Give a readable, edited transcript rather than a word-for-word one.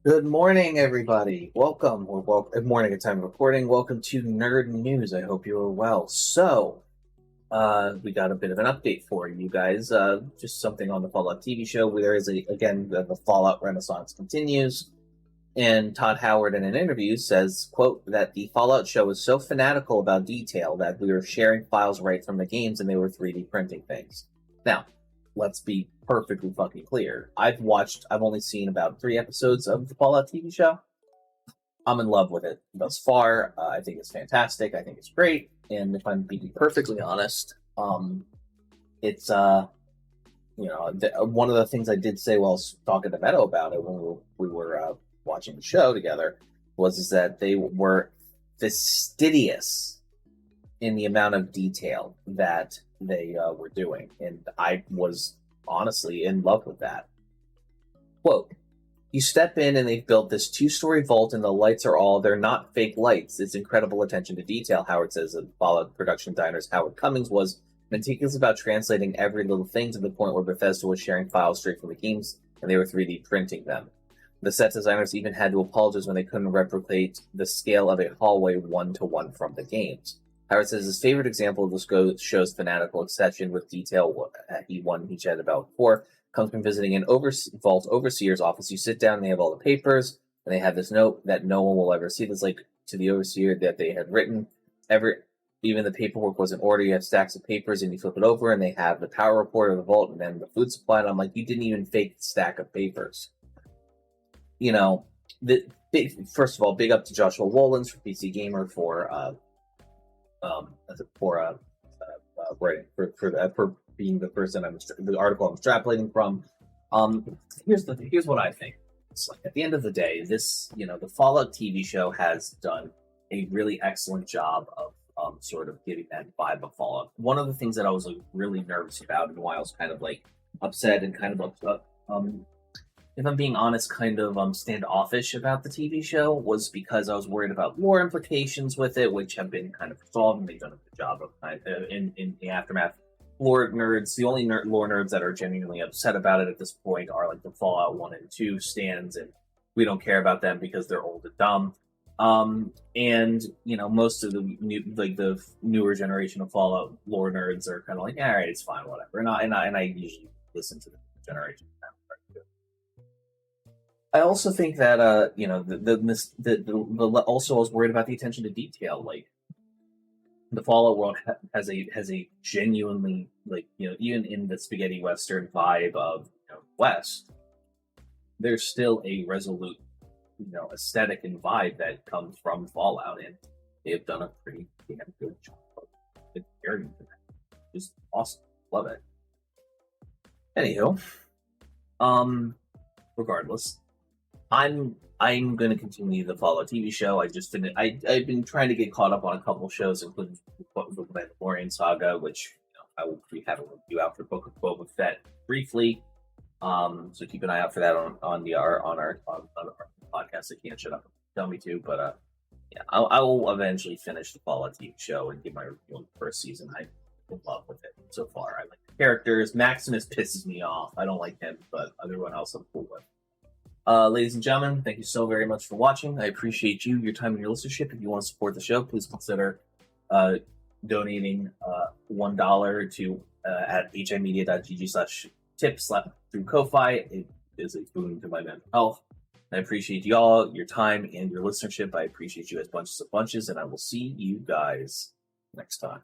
Good morning, everybody. Welcome, or good morning at time of recording. Welcome to Nerd News. I hope you are well. We got a bit of an update for you guys. Just something on the Fallout TV show. There is the Fallout Renaissance continues, and Todd Howard in an interview says, "quote that the Fallout show is so fanatical about detail that we were sharing files right from the games, and they were 3D printing things." Now, let's be perfectly fucking clear. I've only seen about 3 episodes of the Fallout TV show. I'm in love with it thus far. I think it's fantastic. I think it's great. And if I'm being perfectly honest, it's one of the things I did say while I was talking to Meadow about it when we were watching the show together is that they were fastidious in the amount of detail that they were doing, and I was honestly in love with that. Quote, "You step in and they've built this 2-story vault and the lights they're not fake lights. It's incredible attention to detail," Howard says of Fallout Production Diner's Howard Cummings was meticulous about translating every little thing to the point where Bethesda was sharing files straight from the games and they were 3D printing them. The set designers even had to apologize when they couldn't replicate the scale of a hallway 1-to-1 from the games. Howard says his favorite example of this show's fanatical obsession with detail he chatted about before comes from visiting an vault overseer's office. You sit down and they have all the papers, and they have this note that no one will ever see. That's like to the overseer that they had written. Even the paperwork was in order. You have stacks of papers, and you flip it over, and they have the power report of the vault, and then the food supply. And I'm like, you didn't even fake the stack of papers. You know, first of all, big up to Joshua Wolins for PC Gamer for being the person the article I'm extrapolating from. Here's what I think. It's like, at the end of the day, the Fallout TV show has done a really excellent job of sort of giving that vibe of Fallout. One of the things that I was really nervous about and why I was kind of like upset and kind of if I'm being honest, kind of standoffish about the TV show was because I was worried about lore implications with it, which have been kind of resolved, and they've done a good job of in the aftermath. Lore nerds, the only lore nerds that are genuinely upset about it at this point are like the Fallout 1 and 2 stands, and we don't care about them because they're old and dumb. And most of the newer generation of Fallout lore nerds are kind of like, all right, it's fine, whatever. And I usually listen to the generation. I also think that also I was worried about the attention to detail. Like the Fallout world has a genuinely even in the spaghetti western vibe of West, there's still a resolute aesthetic and vibe that comes from Fallout, and they've done a pretty damn good job of adhering to that. Just awesome, love it. Anywho, regardless. I'm going to continue the Fallout TV show. I've been trying to get caught up on a couple shows, including the Mandalorian saga, which we have a review out for Book of Boba Fett briefly. So keep an eye out for that on our podcast. I can't shut up and tell me to, but I will eventually finish the Fallout TV show and give my review on the first season. I'm in love with it so far. I like the characters. Maximus pisses me off. I don't like him, but everyone else I'm cool with. Ladies and gentlemen, thank you so very much for watching. I appreciate your time and your listenership. If you want to support the show, please consider donating $1 to at HIMediaTV/tips through Ko-Fi. It is a boon to my mental health. I appreciate y'all, your time, and your listenership. I appreciate you as bunches of bunches, and I will see you guys next time.